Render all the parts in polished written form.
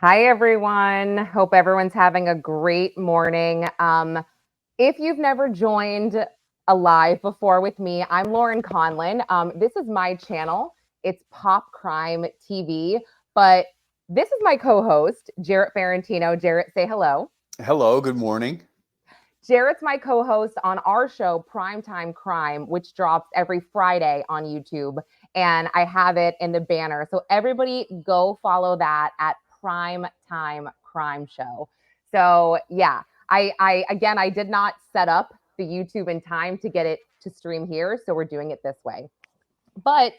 Hi, everyone. Hope everyone's having a great morning. If you've never joined a live before with me, I'm Lauren Conlin. This is my channel. It's Pop Crime TV, but this is my co-host, Jarrett Ferrantino. Jarrett, say hello. Hello, good morning. Jarrett's my co-host on our show, Primetime Crime, which drops every Friday on YouTube. And I have it in the banner. So everybody go follow that at Primetime Crime Show. So yeah, I did not set up the YouTube in time to get it to stream here. So we're doing it this way. But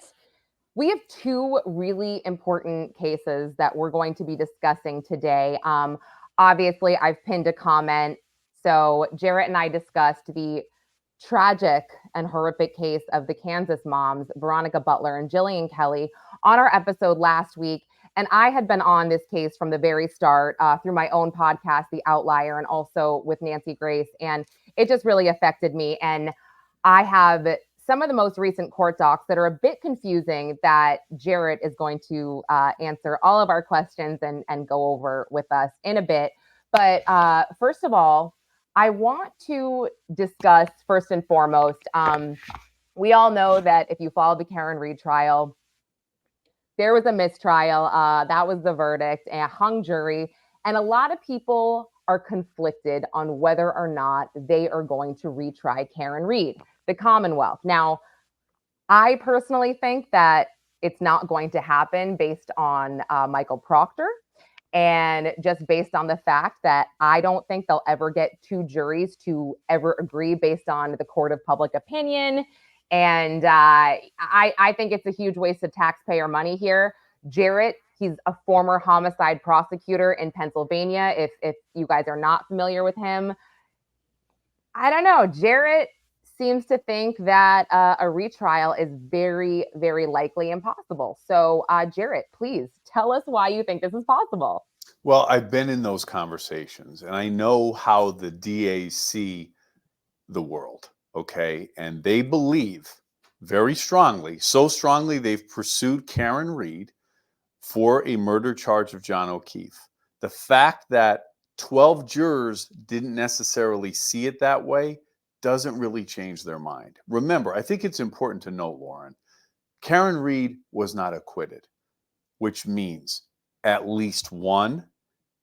we have two really important cases that we're going to be discussing today. Obviously, I've pinned a comment. So, Jarrett and I discussed the tragic and horrific case of the Kansas moms, Veronica Butler and Jilian Kelly, on our episode last week. And I had been on this case from the very start through my own podcast, The Outlier, and also with Nancy Grace. And it just really affected me. And I have some of the most recent court docs that are a bit confusing that Jarrett is going to answer all of our questions and go over with us in a bit. But first of all, I want to discuss first and foremost, we all know that if you follow the Karen Read trial, there was a mistrial. That was the verdict, a hung jury. And a lot of people are conflicted on whether or not they are going to retry Karen Read, the Commonwealth. Now, I personally think that it's not going to happen based on Michael Proctor. And just based on the fact that I don't think they'll ever get two juries to ever agree based on the court of public opinion. And I think it's a huge waste of taxpayer money here. Jarrett, he's a former homicide prosecutor in Pennsylvania. If you guys are not familiar with him, I don't know. Jarrett seems to think that a retrial is very, very likely impossible. So, Jarrett, please tell us why you think this is possible. Well, I've been in those conversations and I know how the DAs see the world, okay? And they believe very strongly, so strongly they've pursued Karen Read for a murder charge of John O'Keefe. The fact that 12 jurors didn't necessarily see it that way doesn't really change their mind. Remember, I think it's important to note, Lauren, Karen Read was not acquitted, which means at least one,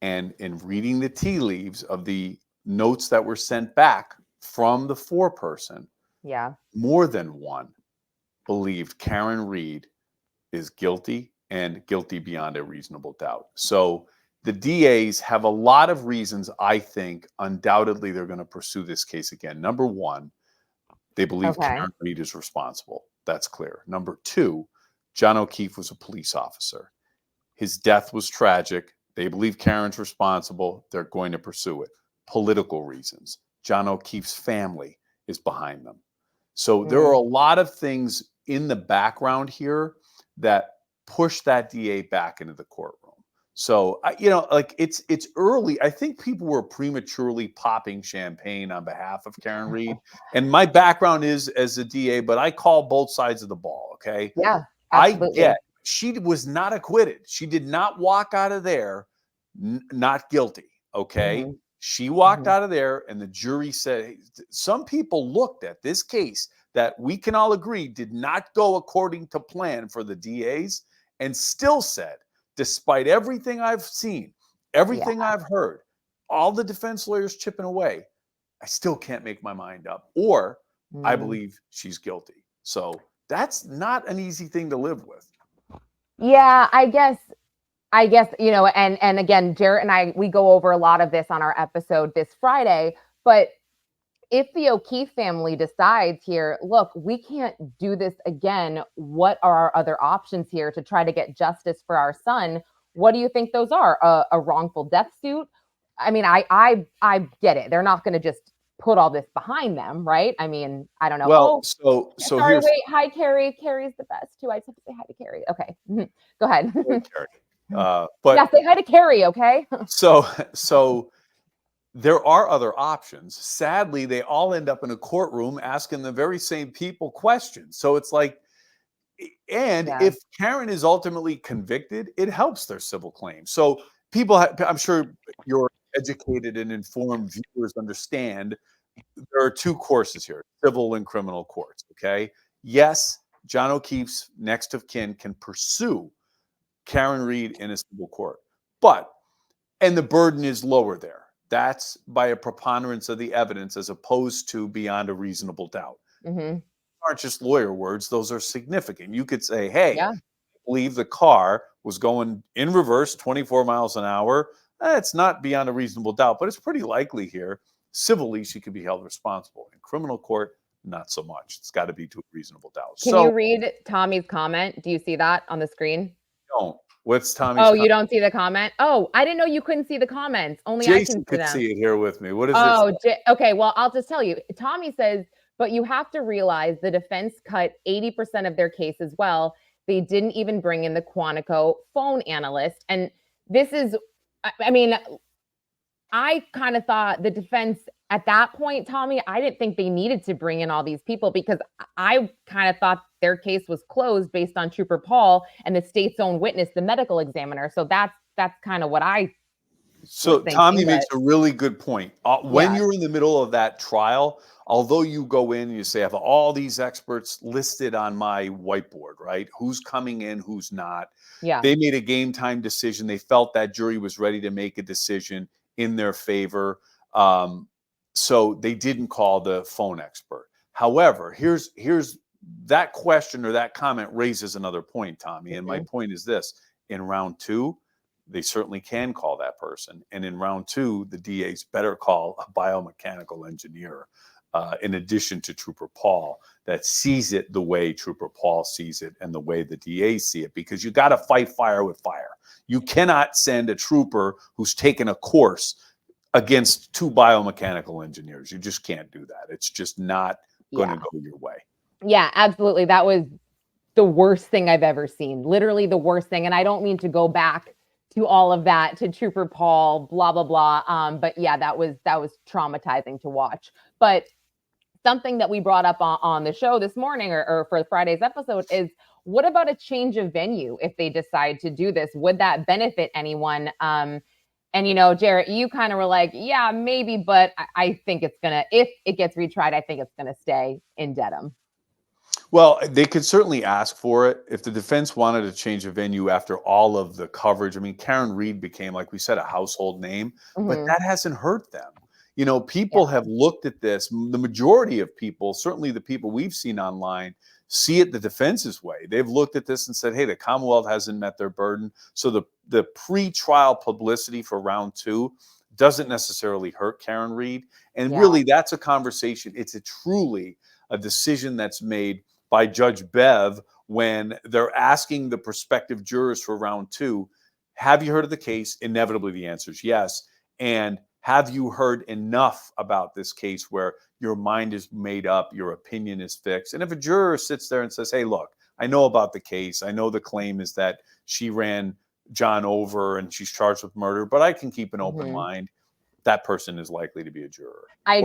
and in reading the tea leaves of the notes that were sent back from the foreperson, more than one believed Karen Read is guilty and guilty beyond a reasonable doubt. So the DAs have a lot of reasons, I think, undoubtedly they're going to pursue this case again. Number one, they believe Karen Read is responsible. That's clear. Number two, John O'Keefe was a police officer. His death was tragic. They believe Karen's responsible. They're going to pursue it. Political reasons. John O'Keefe's family is behind them. So there are a lot of things in the background here that push that DA back into the courtroom. So, it's early. I think people were prematurely popping champagne on behalf of Karen Read. And my background is as a DA, but I call both sides of the ball, okay? Yeah, absolutely. I get she was not acquitted. She did not walk out of there not guilty, okay? She walked out of there and the jury said, some people looked at this case that we can all agree did not go according to plan for the DAs and still said, despite everything I've seen, everything I've heard, all the defense lawyers chipping away, I still can't make my mind up. Or I believe she's guilty. So that's not an easy thing to live with. Yeah, I guess, and again, Jarrett and I, we go over a lot of this on our episode this Friday, but if the O'Keefe family decides here, look, we can't do this again, what are our other options here to try to get justice for our son? What do you think those are? A wrongful death suit? I mean, I get it. They're not going to just put all this behind them, right? I mean, I don't know. Well, so sorry, wait. Hi, Carrie. Carrie's the best too. I just have to say hi to Carrie. Okay, go ahead. But yeah, say hi to Carrie. Okay. so there are other options. Sadly, they all end up in a courtroom asking the very same people questions. So it's like, and if Karen is ultimately convicted, it helps their civil claim. So people, I'm sure your educated and informed viewers understand there are two courses here, civil and criminal courts, okay? Yes, John O'Keefe's next of kin can pursue Karen Read in a civil court, and the burden is lower there. That's by a preponderance of the evidence as opposed to beyond a reasonable doubt. Mm-hmm. Aren't just lawyer words, those are significant. You could say, hey, Yeah. I believe the car was going in reverse 24 miles an hour. It's not beyond a reasonable doubt, but it's pretty likely here. Civilly, she could be held responsible. In criminal court, not so much. It's got to be to a reasonable doubt. Can you read Tommy's comment? Do you see that on the screen? Don't. What's Tommy's Oh, comment? you don't see the comment? Oh, I didn't know you couldn't see the comments. Only I Jason can see could them. see it here with me. What is it? Okay, well, I'll just tell you. Tommy says, but you have to realize the defense cut 80% of their case as well. They didn't even bring in the Quantico phone analyst. And this is, I mean, I kind of thought the defense at that point, Tommy, I didn't think they needed to bring in all these people because I kind of thought their case was closed based on Trooper Paul and the state's own witness, the medical examiner. So that's kind of what I So thinking, Tommy makes a really good point. When Yeah. you're in the middle of that trial, although you go in and you say, I have all these experts listed on my whiteboard, right? Who's coming in, who's not. Yeah. They made a game time decision. They felt that jury was ready to make a decision in their favor. So they didn't call the phone expert. However, here's that question or that comment raises another point, Tommy. And my point is this: in round two, they certainly can call that person. And in round two, the DA's better call a biomechanical engineer, in addition to Trooper Paul, that sees it the way Trooper Paul sees it and the way the DA see it, because you got to fight fire with fire. You cannot send a trooper who's taken a course against two biomechanical engineers. You just can't do that. It's just not going to go your way. Yeah, absolutely. That was the worst thing I've ever seen. Literally the worst thing. And I don't mean to go back to all of that, to Trooper Paul, blah, blah, blah. But yeah, that was traumatizing to watch. But something that we brought up on the show this morning or for Friday's episode is, what about a change of venue if they decide to do this? Would that benefit anyone? And, you know, Jarrett, you kind of were like, yeah, maybe, but I think it's going to, if it gets retried, I think it's going to stay in Dedham. Well, they could certainly ask for it if the defense wanted to change a venue after all of the coverage. I mean, Karen Read became, like we said, a household name, but that hasn't hurt them. You know, people have looked at this. The majority of people, certainly the people we've seen online, see it the defense's way. They've looked at this and said, hey, the Commonwealth hasn't met their burden. So the pre-trial publicity for round two doesn't necessarily hurt Karen Read. And really, that's a conversation. It's truly a decision that's made by Judge Bev when they're asking the prospective jurors for round two, have you heard of the case? Inevitably, the answer is yes. And have you heard enough about this case where your mind is made up, your opinion is fixed? And if a juror sits there and says, hey, look, I know about the case. I know the claim is that she ran John over and she's charged with murder, but I can keep an open mind. That person is likely to be a juror. I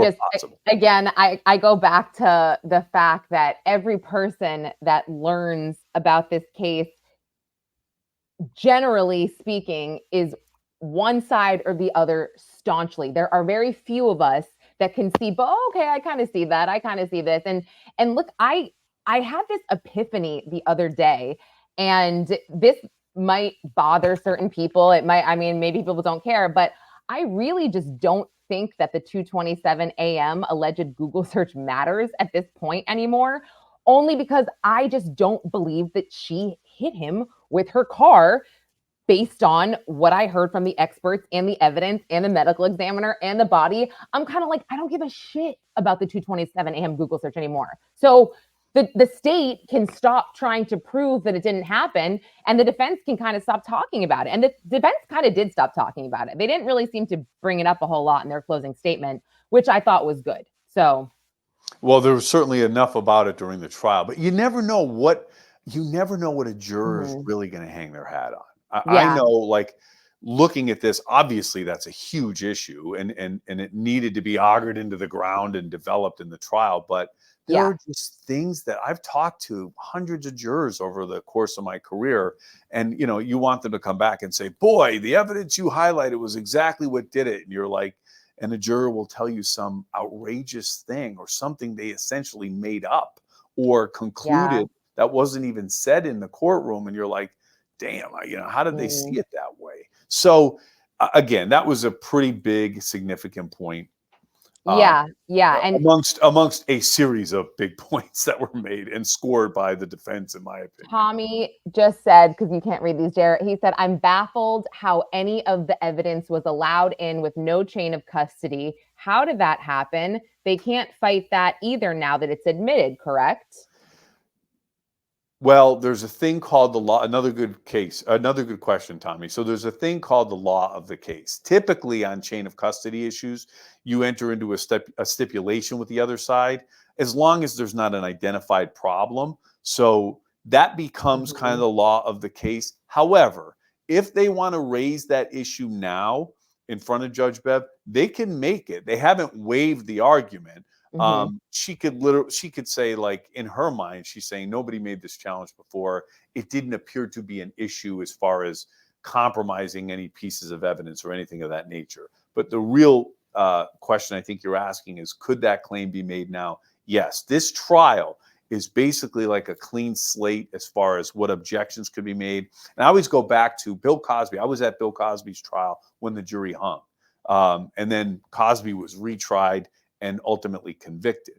go back to the fact that every person that learns about this case, generally speaking, is one side or the other staunchly. There are very few of us that can see, but okay, I kind of see that. I kind of see this. And look, I had this epiphany the other day, and this might bother certain people. It might, I mean, maybe people don't care, but I really just don't think that the 2:27 a.m. alleged Google search matters at this point anymore, only because I just don't believe that she hit him with her car based on what I heard from the experts and the evidence and the medical examiner and the body. I'm kind of like, I don't give a shit about the 2:27 a.m. Google search anymore. So the state can stop trying to prove that it didn't happen, and the defense can kind of stop talking about it. And the defense kind of did stop talking about it. They didn't really seem to bring it up a whole lot in their closing statement, which I thought was good. So, well, there was certainly enough about it during the trial, but you never know what a juror is really going to hang their hat on. I know, like, looking at this, obviously that's a huge issue, and it needed to be augured into the ground and developed in the trial, but There Yeah. are just things that I've talked to hundreds of jurors over the course of my career. And, you want them to come back and say, boy, the evidence you highlighted was exactly what did it. And you're like, and a juror will tell you some outrageous thing or something they essentially made up or concluded that wasn't even said in the courtroom. And you're like, damn, how did they see it that way? So again, that was a pretty big, significant point. Yeah. And amongst a series of big points that were made and scored by the defense, in my opinion. Tommy just said, because you can't read these, Jarrett, he said, I'm baffled how any of the evidence was allowed in with no chain of custody. How did that happen? They can't fight that either now that it's admitted, correct? Well, there's a thing called the law. Another good question, Tommy. So there's a thing called the law of the case. Typically on chain of custody issues, you enter into a stipulation with the other side as long as there's not an identified problem. So that becomes kind of the law of the case. However, if they want to raise that issue now in front of Judge Bev, they can make it. They haven't waived the argument. She could say, like, in her mind, she's saying nobody made this challenge before. It didn't appear to be an issue as far as compromising any pieces of evidence or anything of that nature. But the real question I think you're asking is, could that claim be made now? Yes. This trial is basically like a clean slate as far as what objections could be made. And I always go back to Bill Cosby. I was at Bill Cosby's trial when the jury hung. And then Cosby was retried and ultimately convicted.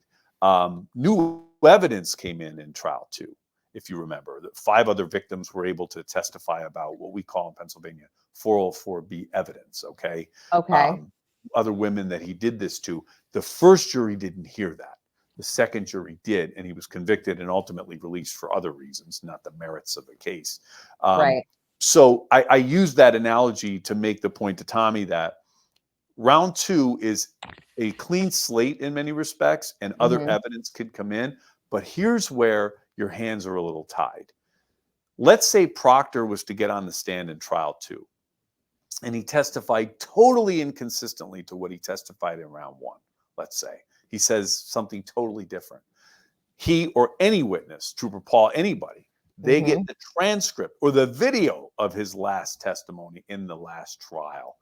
New evidence came in trial too, if you remember. That 5 other victims were able to testify about what we call in Pennsylvania 404B evidence, okay? Other women that he did this to. The first jury didn't hear that. The second jury did, and he was convicted and ultimately released for other reasons, not the merits of the case. Right. So I use that analogy to make the point to Tommy that round 2 is a clean slate in many respects, and other evidence could come in. But here's where your hands are a little tied. Let's say Proctor was to get on the stand in trial 2, and he testified totally inconsistently to what he testified in round 1. Let's say he says something totally different. He or any witness, Trooper Paul, anybody, they get the transcript or the video of his last testimony in the last trial,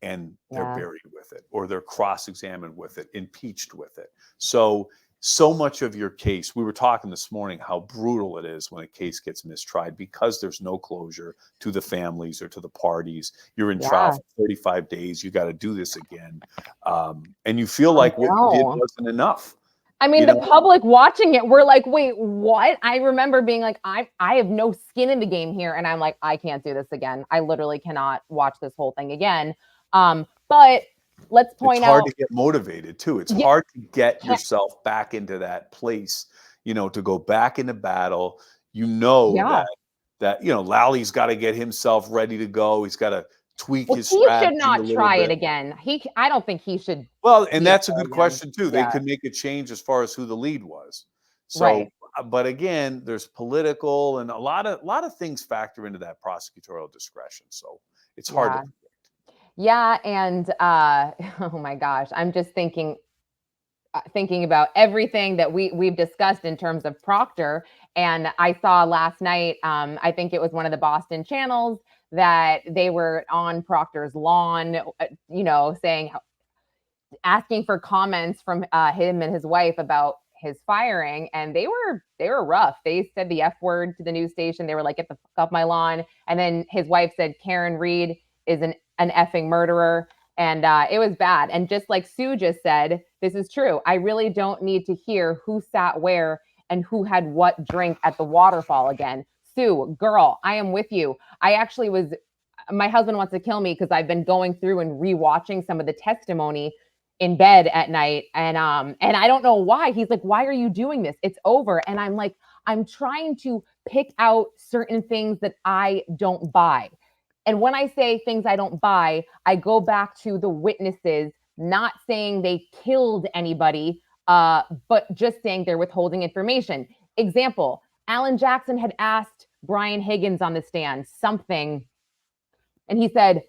and they're buried with it, or they're cross-examined with it, impeached with it. So much of your case, we were talking this morning how brutal it is when a case gets mistried because there's no closure to the families or to the parties. You're in trial for 35 days. You got to do this again. And you feel like what you did wasn't enough. I mean, the public watching it, we're like, wait, what? I remember being like, I have no skin in the game here. And I'm like, I can't do this again. I literally cannot watch this whole thing again. But let's point out, it's hard to get motivated too. It's hard to get yourself back into that place, to go back into battle. That Lally's got to get himself ready to go. He's got to tweak his strategy. He should not try it again. I don't think he should. Well, and that's a good question too. They could make a change as far as who the lead was. So, but again, there's political and a lot of things factor into that prosecutorial discretion. So it's hard to predict. Yeah, and oh my gosh, I'm just thinking about everything that we've discussed in terms of Proctor. And I saw last night, I think it was one of the Boston channels, that they were on Proctor's lawn, asking for comments from him and his wife about his firing, and they were rough. They said the F word to the news station. They were like, "Get the fuck off my lawn." And then his wife said, "Karen Reed is an effing murderer." And it was bad. And just like Sue just said, this is true. I really don't need to hear who sat where and who had what drink at the waterfall again. Sue, girl, I am with you. My husband wants to kill me because I've been going through and rewatching some of the testimony in bed at night. And I don't know why. He's like, "Why are you doing this? It's over." And I'm like, I'm trying to pick out certain things that I don't buy. And when I say things I don't buy, I go back to the witnesses, not saying they killed anybody, but just saying they're withholding information. Example, Alan Jackson had asked Brian Higgins on the stand something, and he said,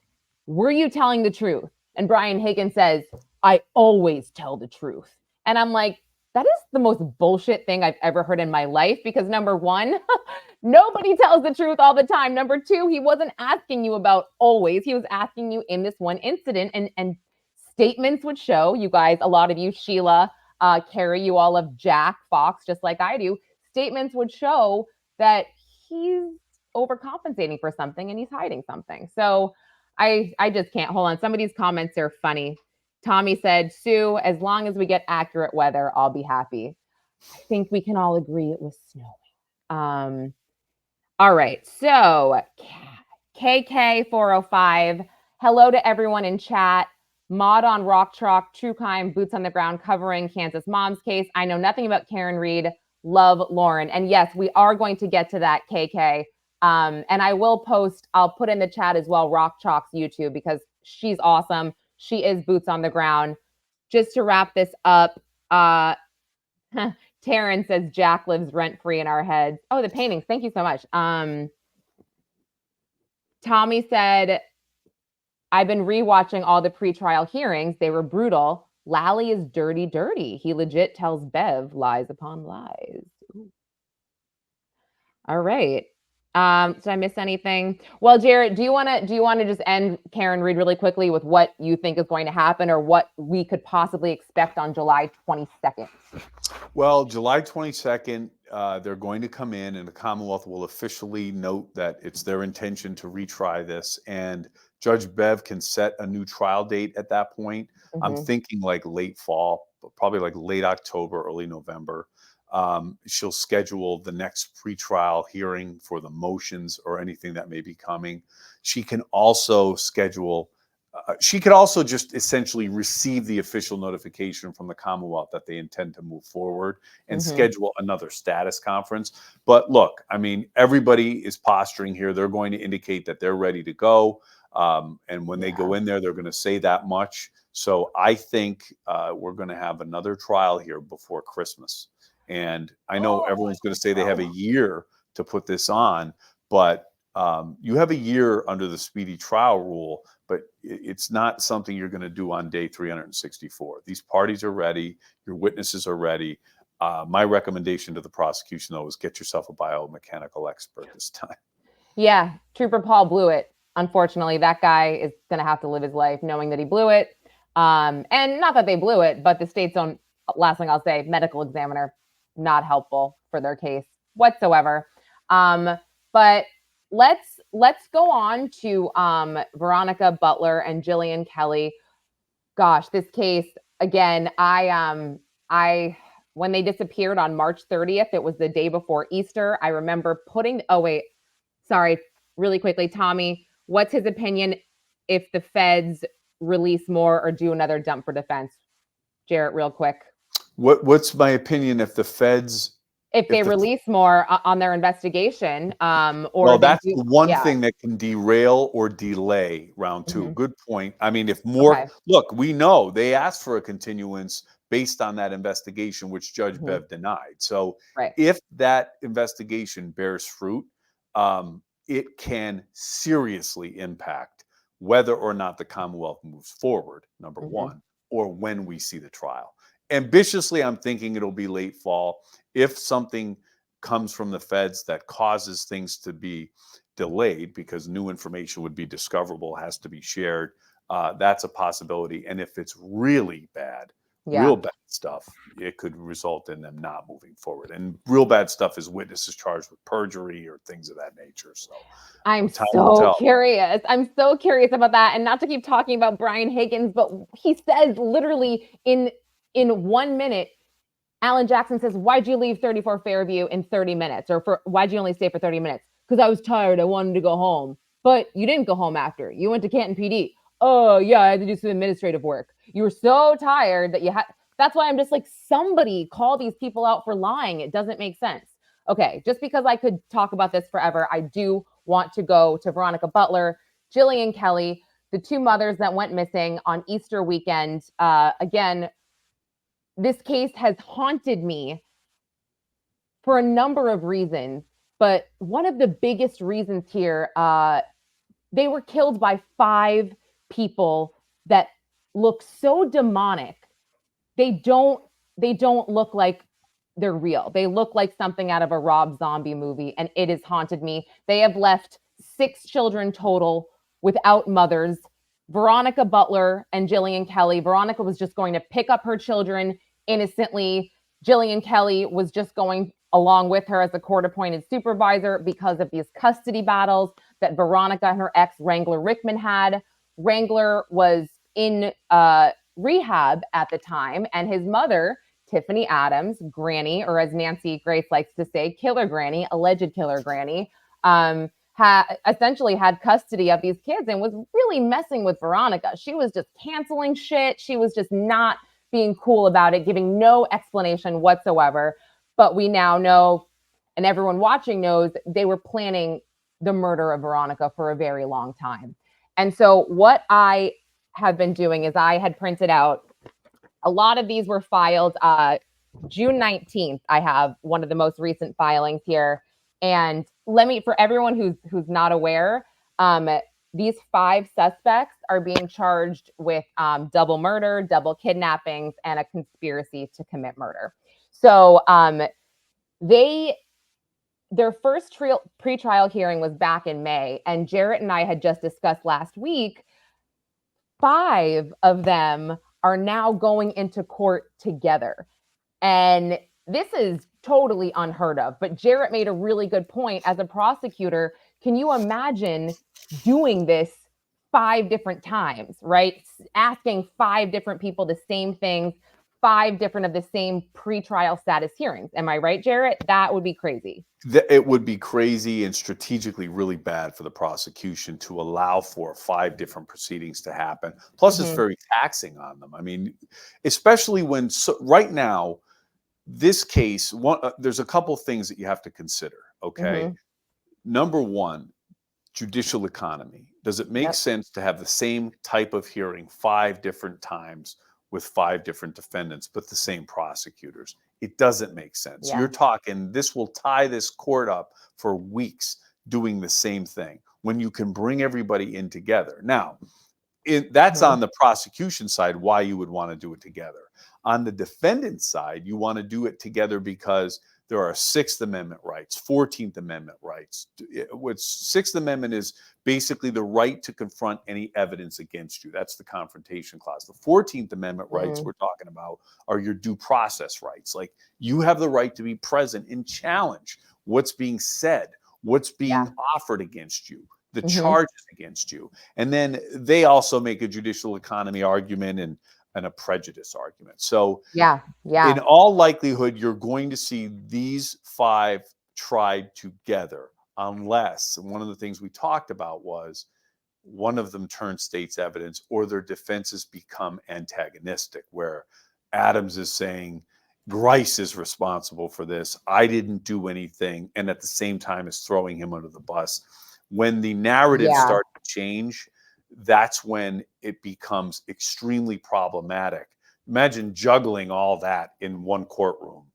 "Were you telling the truth?" And Brian Higgins says, "I always tell the truth." And I'm like, that is the most bullshit thing I've ever heard in my life, because number one, nobody tells the truth all the time. Number two, he wasn't asking you about always. He was asking you in this one incident, and statements would show, you guys, a lot of you, Sheila, Carrie, you all of Jack, Fox, just like I do, statements would show that he's overcompensating for something and he's hiding something. So I just can't. Hold on. Some of these comments are funny. Tommy said, Sue, as long as we get accurate weather, I'll be happy. I think we can all agree it was snowing. All right. So KK405, hello to everyone in chat. Mod on Rock Chalk, True Crime, Boots on the Ground, covering Kansas mom's case. I know nothing about Karen Reed. Love Lauren. And yes, we are going to get to that, KK. And I will post, I'll put in the chat as well, Rock Chalk's YouTube, because she's awesome. She is boots on the ground. Just to wrap this up, Taryn says Jack lives rent-free in our heads. Oh, the paintings. Thank you so much. Tommy said, I've been rewatching all the pretrial hearings. They were brutal. Lally is dirty, dirty. He legit tells Bev lies upon lies. Ooh. All right. Did I miss anything? Well, Jarrett, do you want to just end Karen Reed really quickly with what you think is going to happen, or what we could possibly expect on July 22nd? Well, July 22nd, they're going to come in, and the Commonwealth will officially note that it's their intention to retry this, and Judge Bev can set a new trial date at that point. Mm-hmm. I'm thinking like late fall, probably like late October, early November. She'll schedule the next pretrial hearing for the motions or anything that may be coming. She can also schedule, she could also just essentially receive the official notification from the Commonwealth that they intend to move forward and schedule another status conference. But look, I mean, everybody is posturing here. They're going to indicate that they're ready to go. And when they go in there, they're going to say that much. So I think we're going to have another trial here before Christmas. And I know everyone's going to say they have a year to put this on, but you have a year under the speedy trial rule, but it's not something you're going to do on day 364. These parties are ready. Your witnesses are ready. My recommendation to the prosecution, though, is get yourself a biomechanical expert this time. Yeah, Trooper Paul blew it. Unfortunately, that guy is going to have to live his life knowing that he blew it. And not that they blew it, but the state's own, last thing I'll say, medical examiner, not helpful for their case whatsoever. But let's go on to Veronica Butler and Jilian Kelly. Gosh, this case again. I when they disappeared on March 30th, it was the day before Easter. I remember putting. Oh wait, sorry. Really quickly, Tommy, what's his opinion if the feds release more or do another dump for defense? Jarrett, real quick. What's my opinion if the feds, if they release more on their investigation, or well, that's the one thing that can derail or delay round two. Good point. I mean, if more, look, we know they asked for a continuance based on that investigation, which Judge Bev denied. So if that investigation bears fruit, it can seriously impact whether or not the Commonwealth moves forward, number one, or when we see the trial. Ambitiously, I'm thinking it'll be late fall. If something comes from the feds that causes things to be delayed because new information would be discoverable, has to be shared, that's a possibility. And if it's really bad, real bad stuff, it could result in them not moving forward. And real bad stuff is witnesses charged with perjury or things of that nature. So I'm so curious. I'm so curious about that. And not to keep talking about Brian Higgins, but he says literally in 1 minute, Alan Jackson says, why'd you leave 34 Fairview in 30 minutes? Or why'd you only stay for 30 minutes? Because I was tired. I wanted to go home. But you didn't go home after. You went to Canton PD. Oh, yeah, I had to do some administrative work. You were so tired that you had. That's why I'm just like, somebody call these people out for lying. It doesn't make sense. Okay, just because I could talk about this forever, I do want to go to Veronica Butler, Jilian Kelly, the two mothers that went missing on Easter weekend. Again, this case has haunted me for a number of reasons, but one of the biggest reasons here, they were killed by 5 people that look so demonic. They don't they don't look like they're real. They look like something out of a Rob Zombie movie, and it has haunted me. They have left 6 children total without mothers. Veronica Butler and Jilian Kelly. Veronica was just going to pick up her children innocently. Jilian Kelly was just going along with her as a court-appointed supervisor because of these custody battles that Veronica and her ex Wrangler Rickman had. Wrangler was in rehab at the time, and his mother, Tiffany Adams, Granny, or as Nancy Grace likes to say, Killer Granny, alleged Killer Granny, essentially had custody of these kids and was really messing with Veronica. She was just canceling shit. She was just not being cool about it, giving no explanation whatsoever. But we now know, and everyone watching knows, they were planning the murder of Veronica for a very long time. And so what I have been doing is I had printed out, a lot of these were filed June 19th. I have one of the most recent filings here. And let me, for everyone who's not aware, these 5 suspects are being charged with double murder, double kidnappings, and a conspiracy to commit murder. So their first pretrial hearing was back in May, and Jarrett and I had just discussed last week, 5 of them are now going into court together. And this is totally unheard of. But Jarrett made a really good point. As a prosecutor, can you imagine doing this 5 different times, right? Asking 5 different people the same things, 5 different of the same pretrial status hearings. Am I right, Jarrett? That would be crazy. It would be crazy and strategically really bad for the prosecution to allow for 5 different proceedings to happen. Plus, it's very taxing on them. I mean, especially when right now, this case, there's a couple things that you have to consider. Okay. Number one, judicial economy. Does it make sense to have the same type of hearing 5 different times with 5 different defendants, but the same prosecutors? It doesn't make sense. You're talking, this will tie this court up for weeks doing the same thing when you can bring everybody in together. Now, that's on the prosecution side, why you would want to do it together. On the defendant side, you want to do it together because there are 6th Amendment rights, 14th Amendment rights. What 6th Amendment is basically the right to confront any evidence against you. That's the confrontation clause. The 14th Amendment rights we're talking about are your due process rights. Like, you have the right to be present and challenge what's being said, what's being offered against you, the charges against you. And then they also make a judicial economy argument and a prejudice argument. So in all likelihood, you're going to see these 5 tried together, unless, and one of the things we talked about was, one of them turns state's evidence or their defenses become antagonistic, where Adams is saying Grice is responsible for this, I didn't do anything, and at the same time is throwing him under the bus. When the narratives start to change, that's when it becomes extremely problematic. Imagine juggling all that in one courtroom.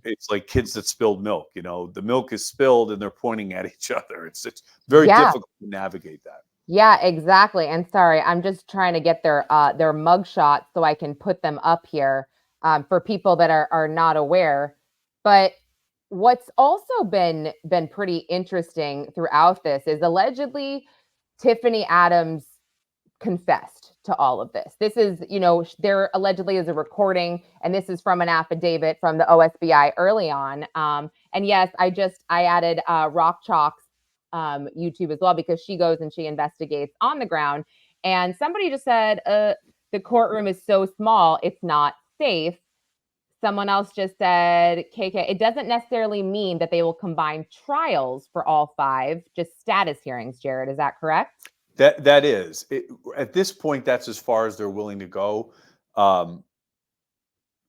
It's like kids that spilled milk. You know, the milk is spilled and they're pointing at each other. It's very difficult to navigate that. Yeah, exactly. And sorry, I'm just trying to get their mug shots so I can put them up here for people that are not aware. But what's also been pretty interesting throughout this is, allegedly Tiffany Adams confessed to all of this. This is, there allegedly is a recording, and this is from an affidavit from the OSBI early on. And yes, I added Rock Chalk's YouTube as well, because she goes and she investigates on the ground. And somebody just said, the courtroom is so small, it's not safe. Someone else just said, KK, it doesn't necessarily mean that they will combine trials for all 5, just status hearings, Jarrett. Is that correct? That is. At this point, that's as far as they're willing to go.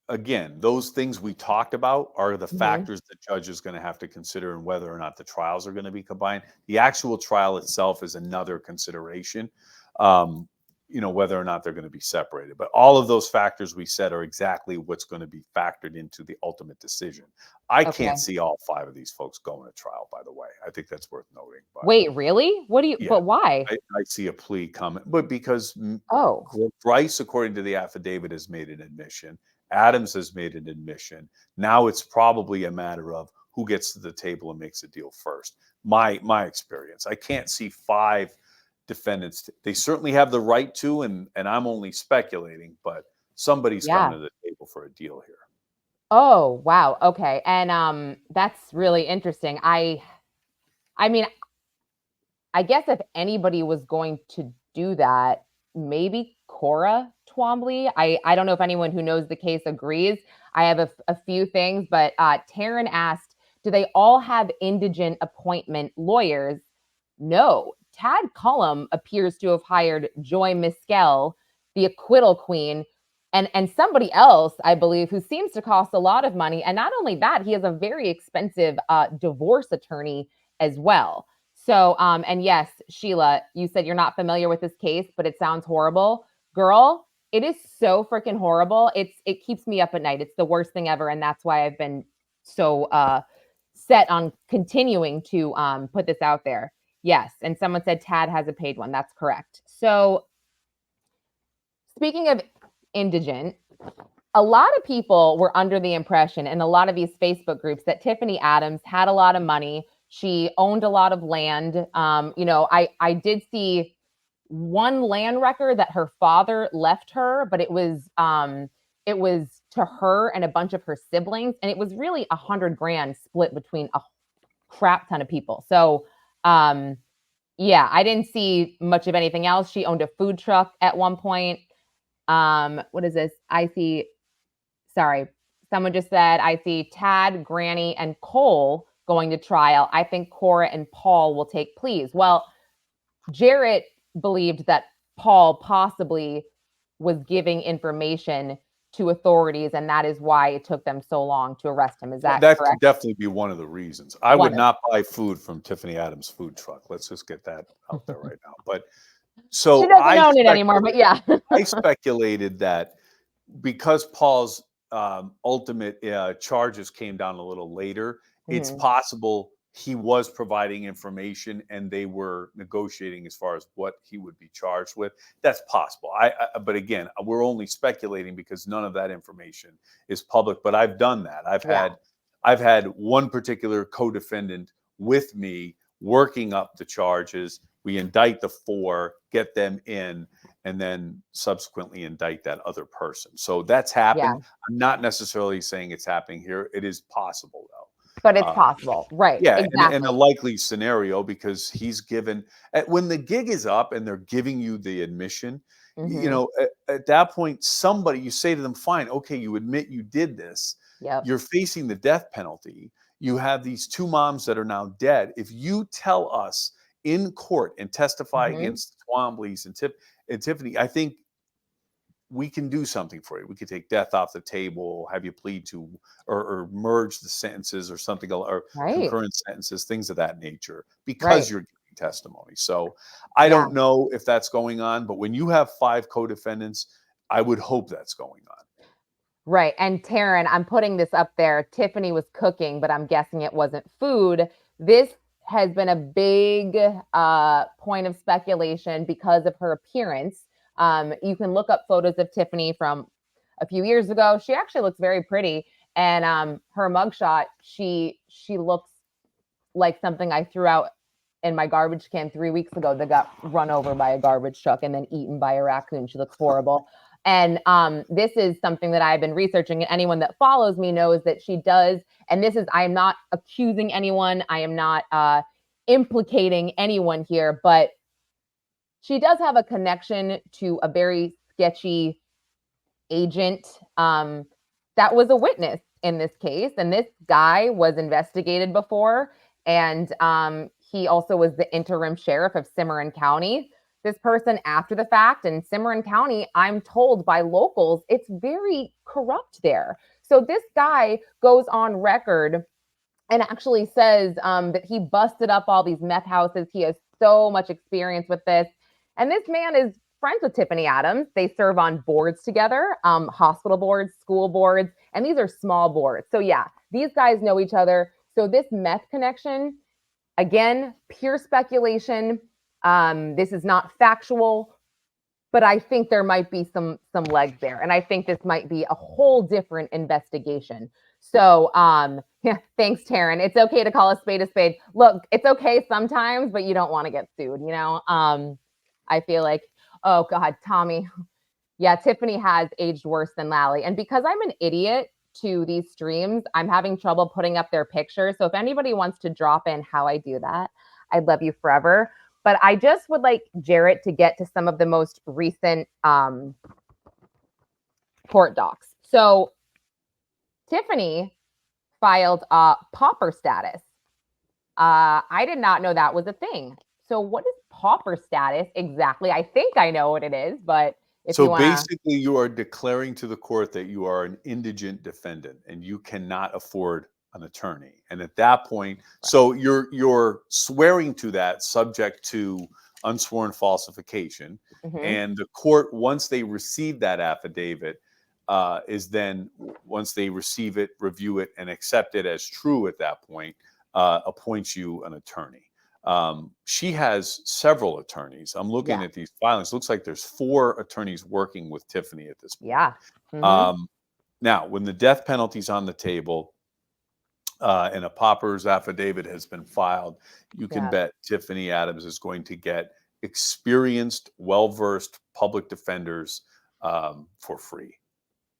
Again, those things we talked about are the factors the judge is going to have to consider in whether or not the trials are going to be combined. The actual trial itself is another consideration. Whether or not they're going to be separated. But all of those factors we said are exactly what's going to be factored into the ultimate decision. I can't see all 5 of these folks going to trial, by the way. I think that's worth noting. But, wait, really? What do you, but why? I see a plea coming, but because Grice, according to the affidavit, has made an admission, Adams has made an admission. Now it's probably a matter of who gets to the table and makes a deal first. My experience. I can't see 5 defendants. They certainly have the right to, and I'm only speculating, but somebody's coming to the table for a deal here. Oh, wow. Okay. And that's really interesting. I mean, I guess if anybody was going to do that, maybe Cora Twombly. I don't know if anyone who knows the case agrees. I have a few things, but Taryn asked, do they all have indigent appointment lawyers? No. Tad Cullum appears to have hired Joy Miskell, the acquittal queen, and somebody else, I believe, who seems to cost a lot of money. And not only that, he has a very expensive divorce attorney as well. So, and yes, Sheila, you said you're not familiar with this case, but it sounds horrible. Girl, it is so freaking horrible. It keeps me up at night. It's the worst thing ever. And that's why I've been so set on continuing to put this out there. Yes. And someone said Tad has a paid one. That's correct. So speaking of indigent, a lot of people were under the impression in a lot of these Facebook groups that Tiffany Adams had a lot of money. She owned a lot of land. I did see one land record that her father left her, but it was to her and a bunch of her siblings, and it was really $100,000 split between a crap ton of people. So yeah, I didn't see much of anything else. She owned a food truck at one point. What is this? Sorry, someone just said, I see Tad, Granny, and Cole going to trial. I think Cora and Paul will take pleas. Well, Jarrett believed that Paul possibly was giving information to authorities, and that is why it took them so long to arrest him. Is that correct? Could definitely be one of the reasons. I would not buy food from Tiffany Adams' food truck. Let's just get that out there right now. But so she doesn't own it anymore, but yeah. I speculated that because Paul's ultimate charges came down a little later, it's possible he was providing information and they were negotiating as far as what he would be charged with. That's possible. But again, we're only speculating because none of that information is public. But I've done that. I've had one particular co-defendant with me working up the charges. We indict the 4, get them in, and then subsequently indict that other person. So that's happened. I'm not necessarily saying it's happening here. It is possible, though. But it's possible. Right. Yeah. Exactly. And a likely scenario, because he's given, when the gig is up and they're giving you the admission, at that point, you say to them, fine, okay, you admit you did this. You're facing the death penalty. You have these 2 moms that are now dead. If you tell us in court and testify against Twombly's and Tiffany, I think we can do something for you. We could take death off the table, have you plead to, or merge the sentences or something, or concurrent sentences, things of that nature, because you're giving testimony. So I don't know if that's going on, but when you have 5 co-defendants, I would hope that's going on. Right. And Taryn, I'm putting this up there. Tiffany was cooking, but I'm guessing it wasn't food. This has been a big point of speculation because of her appearance. You can look up photos of Tiffany from a few years ago. She actually looks very pretty. And her mugshot, she looks like something I threw out in my garbage can 3 weeks ago that got run over by a garbage truck and then eaten by a raccoon. She looks horrible. And this is something that I've been researching, and anyone that follows me knows that she does. And I am not accusing anyone. I am not implicating anyone here, but she does have a connection to a very sketchy agent that was a witness in this case. And this guy was investigated before. And he also was the interim sheriff of Cimarron County. This person after the fact, in Cimarron County, I'm told by locals, it's very corrupt there. So this guy goes on record and actually says that he busted up all these meth houses. He has so much experience with this. And this man is friends with Tiffany Adams. They serve on boards together, hospital boards, school boards, and these are small boards. So yeah, these guys know each other. So this meth connection, again, pure speculation. This is not factual, but I think there might be some legs there, and I think this might be a whole different investigation. So, yeah, thanks, Taryn. It's okay to call a spade a spade. Look, it's okay sometimes, but you don't want to get sued, you know? I feel like, oh God, Tommy. Yeah, Tiffany has aged worse than Lally. And because I'm an idiot to these streams, I'm having trouble putting up their pictures. So if anybody wants to drop in how I do that, I'd love you forever. But I just would like Jarrett to get to some of the most recent court docs. So Tiffany filed pauper status. I did not know that was a thing. So what is pauper status exactly? I think I know what it is, but if you So want basically, you are declaring to the court that you are an indigent defendant and you cannot afford an attorney. And at that point, so you're swearing to that subject to unsworn falsification. And the court, once they receive that affidavit, is then once they receive it, review it, and accept it as true at that point, appoints you an attorney. She has several attorneys. I'm looking at these filings. Looks like there's 4 attorneys working with Tiffany at this point. Yeah. Now, when the death penalty's on the table and a pauper's affidavit has been filed, you can bet Tiffany Adams is going to get experienced, well-versed public defenders for free,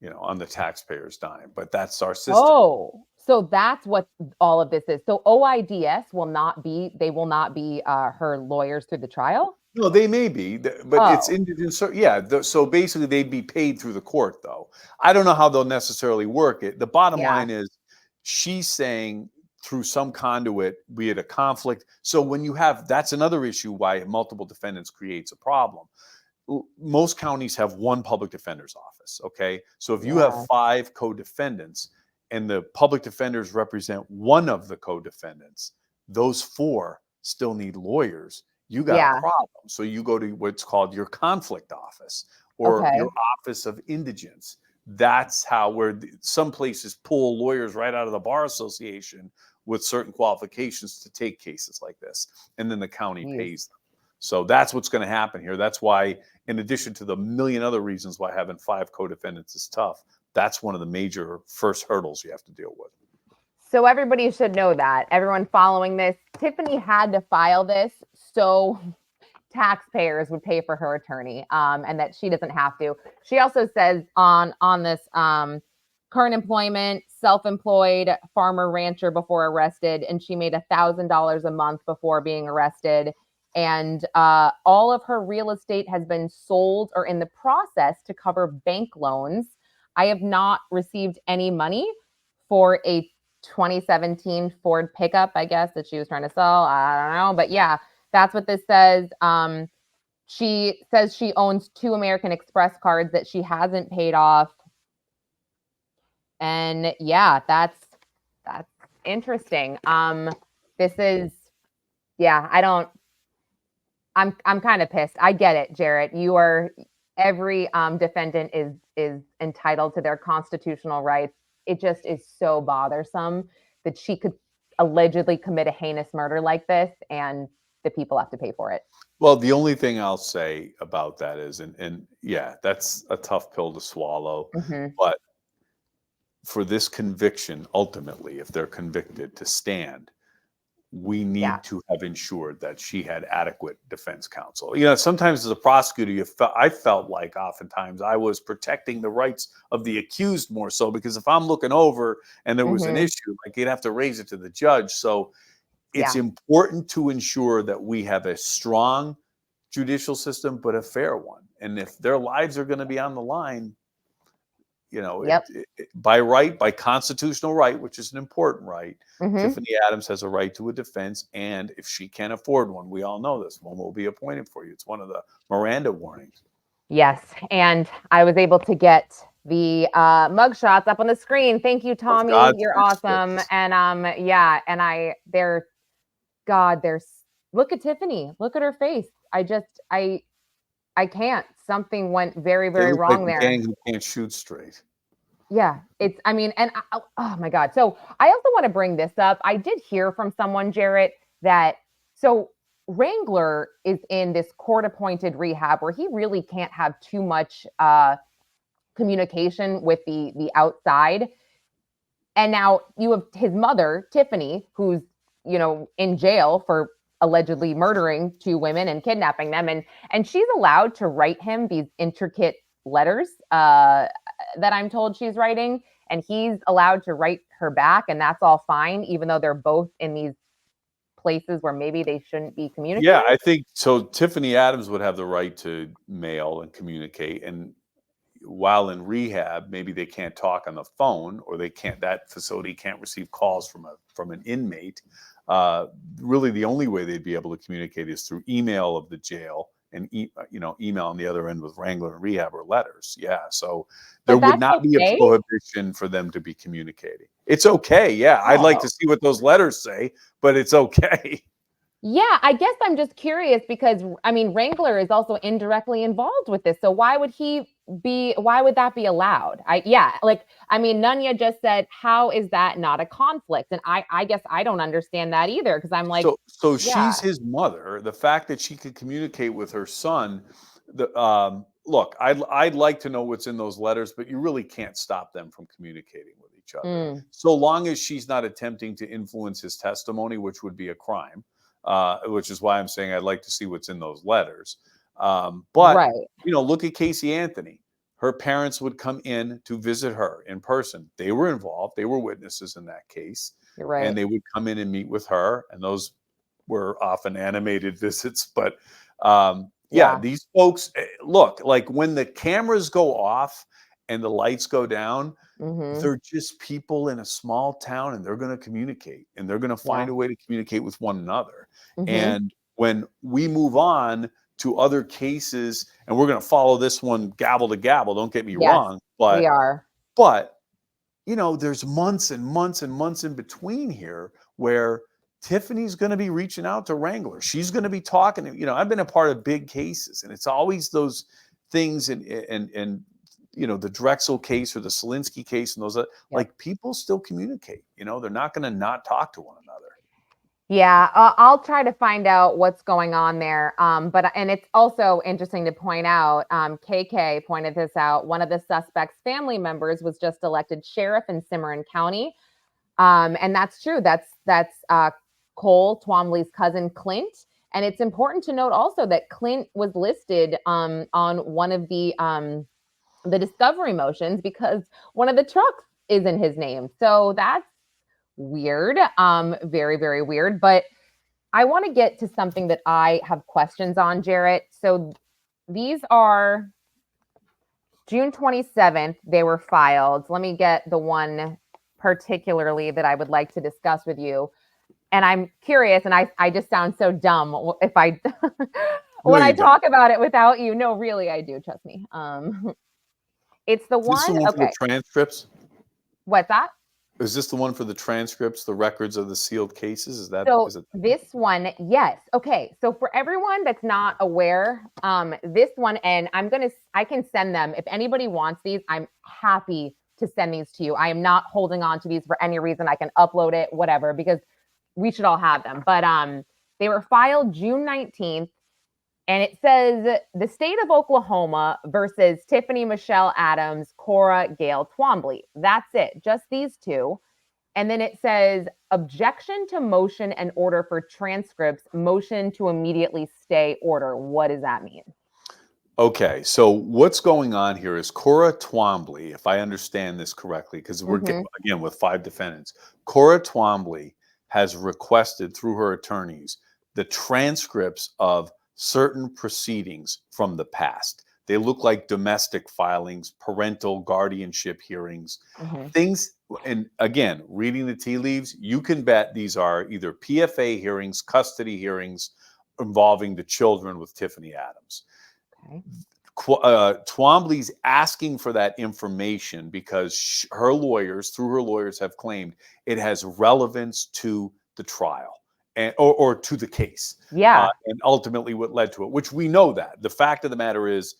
you know, on the taxpayer's dime. But that's our system. Oh, so that's what all of this is. So OIDS will not be, they will not be her lawyers through the trial? No, they may be, but it's indigent. Yeah, so basically they'd be paid through the court, though. I don't know how they'll necessarily work it. The bottom line is she's saying through some conduit, we had a conflict. So when you have, that's another issue why multiple defendants creates a problem. Most counties have one public defender's office, okay? So if you have 5 co-defendants and the public defenders represent one of the co-defendants, those 4 still need lawyers. You got a problem. So you go to what's called your conflict office or your office of indigence. That's how some places pull lawyers right out of the bar association with certain qualifications to take cases like this. And then the county pays them. So that's what's going to happen here. That's why, in addition to the million other reasons why having 5 co-defendants is tough, that's one of the major first hurdles you have to deal with. So everybody should know that. Everyone following this, Tiffany had to file this so taxpayers would pay for her attorney, and that she doesn't have to. She also says on this current employment, self-employed farmer rancher before arrested, and she made $1,000 a month before being arrested. And all of her real estate has been sold or in the process to cover bank loans. I have not received any money for a 2017 Ford pickup, I guess, that she was trying to sell. I don't know. But yeah, that's what this says. She says she owns 2 American Express cards that she hasn't paid off. And yeah, that's interesting. This is, I'm kind of pissed. I get it, Jarrett. Every defendant is entitled to their constitutional rights. It just is so bothersome that she could allegedly commit a heinous murder like this and the people have to pay for it. Well, the only thing I'll say about that is, and yeah, that's a tough pill to swallow, but for this conviction, ultimately, if they're convicted to stand, we need to have ensured that she had adequate defense counsel. You know, sometimes as a prosecutor, I felt like oftentimes I was protecting the rights of the accused more so, because if I'm looking over and there was an issue, like you'd have to raise it to the judge. So it's important to ensure that we have a strong judicial system, but a fair one. And if their lives are going to be on the line, you know, by constitutional right, which is an important right, Tiffany Adams has a right to a defense. And if she can't afford one, we all know this one will be appointed for you. It's one of the Miranda warnings. Yes. And I was able to get the mugshots up on the screen. Thank you, Tommy. You're awesome. And look at Tiffany. Look at her face. I can't. Something went very, very wrong there. Gang who can't shoot straight. Yeah, oh my God. So I also want to bring this up. I did hear from someone, Jarrett, that, so Wrangler is in this court-appointed rehab where he really can't have too much communication with the outside. And now you have his mother, Tiffany, who's, in jail for allegedly murdering 2 women and kidnapping them. And she's allowed to write him these intricate letters that I'm told she's writing. And he's allowed to write her back. And that's all fine, even though they're both in these places where maybe they shouldn't be communicating. Yeah, I think so. Tiffany Adams would have the right to mail and communicate. And while in rehab, maybe they can't talk on the phone, or that facility can't receive calls from an inmate. Really, the only way they'd be able to communicate is through email of the jail, and email on the other end with Wrangler and rehab, or letters. Yeah, so there would not be a prohibition for them to be communicating. It's okay. Yeah, I'd like to see what those letters say, but it's okay. Yeah, I guess I'm just curious because, Wrangler is also indirectly involved with this. So why would that be allowed? Nunya just said, how is that not a conflict? And I guess I don't understand that either, because I'm like, so she's his mother. The fact that she could communicate with her son, look, I'd like to know what's in those letters, but you really can't stop them from communicating with each other. So long as she's not attempting to influence his testimony, which would be a crime. Which is why I'm saying I'd like to see what's in those letters. But look at Casey Anthony. Her parents would come in to visit her in person. They were involved. They were witnesses in that case. You're right. And they would come in and meet with her. And those were often animated visits. But these folks, look, like when the cameras go off and the lights go down, they're just people in a small town, and they're going to communicate, and they're going to find a way to communicate with one another. And when we move on to other cases, and we're going to follow this one gavel to gavel, don't get me wrong, but we are. But there's months and months and months in between here where Tiffany's going to be reaching out to Wrangler. She's going to be talking. I've been a part of big cases, and it's always those things, and the Drexel case or the Selinsky case, and those like people still communicate. They're not going to not talk to one another. Yeah, I'll try to find out what's going on there. And it's also interesting to point out, KK pointed this out, one of the suspect's family members was just elected sheriff in Cimarron County. And that's true. That's Cole Twombly's cousin, Clint. And it's important to note also that Clint was listed on one of the discovery motions because one of the trucks is in his name. So that's weird. Very, very weird. But I want to get to something that I have questions on, Jarrett. So these are June 27th. They were filed. Let me get the one particularly that I would like to discuss with you. And I'm curious, and I just sound so dumb if I when I talk about it without you. No, really, I do. Trust me. It's the one. Is this the one for the transcripts? What's that? Is this the one for the transcripts, the records of the sealed cases? Is it this one? Yes. Okay. So for everyone that's not aware, this one, and I can send them if anybody wants these. I'm happy to send these to you. I am not holding on to these for any reason. I can upload it, whatever, because we should all have them. But they were filed June 19th. And it says the state of Oklahoma versus Tiffany Michelle Adams, Cora Gail Twombly. That's it. Just these two. And then it says objection to motion and order for transcripts, motion to immediately stay order. What does that mean? Okay. So what's going on here is Cora Twombly, if I understand this correctly, because we're again with 5 defendants, Cora Twombly has requested through her attorneys the transcripts of certain proceedings from the past. They look like domestic filings, parental guardianship hearings, things. And again, reading the tea leaves, you can bet these are either PFA hearings, custody hearings involving the children with Tiffany Adams. Okay. Twombly's asking for that information because her lawyers, through her lawyers, have claimed it has relevance to the trial. Or to the case. Yeah. And ultimately what led to it, which we know that. The fact of the matter is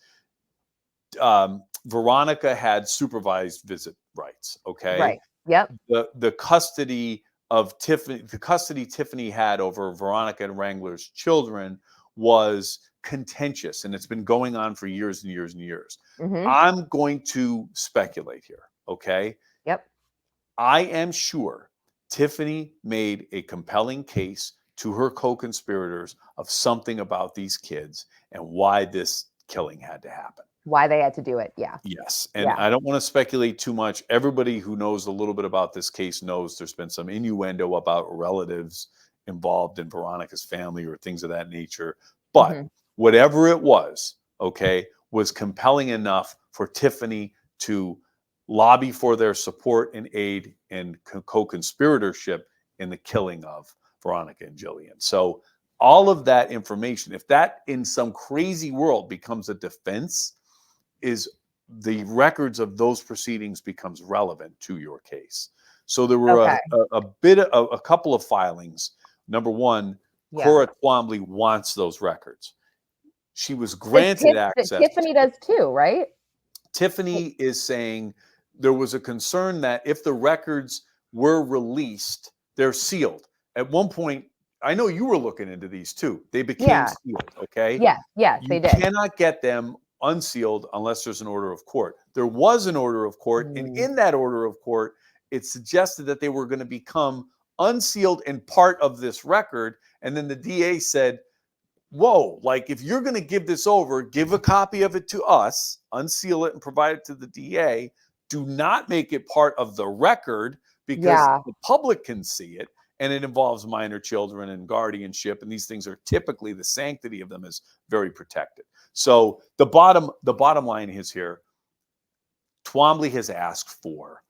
Veronica had supervised visit rights, okay? Right. Yep. The custody of Tiffany, the custody Tiffany had over Veronica and Wrangler's children was contentious, and it's been going on for years and years and years. Mm-hmm. I'm going to speculate here, okay? Yep. I am sure Tiffany made a compelling case to her co-conspirators of something about these kids and why this killing had to happen. Why they had to do it. Yeah. Yes. And I don't want to speculate too much. Everybody who knows a little bit about this case knows there's been some innuendo about relatives involved in Veronica's family or things of that nature. But whatever it was, okay, was compelling enough for Tiffany to lobby for their support and aid and co-conspiratorship in the killing of Veronica and Jilian. So all of that information, if that in some crazy world becomes a defense, is the records of those proceedings becomes relevant to your case. So there were a couple of filings. Number one, Cora Twombly wants those records. She was granted access. Tiffany does too, right? Tiffany is saying there was a concern that if the records were released, they're sealed. At one point, I know you were looking into these too. They became sealed, okay? Yes, they did. You cannot get them unsealed unless there's an order of court. There was an order of court, and in that order of court, it suggested that they were going to become unsealed and part of this record. And then the DA said, whoa, like if you're going to give this over, give a copy of it to us, unseal it and provide it to the DA. Do not make it part of the record because the public can see it. And it involves minor children and guardianship. And these things are typically, the sanctity of them is very protected. So the bottom line is here, Twombly has asked for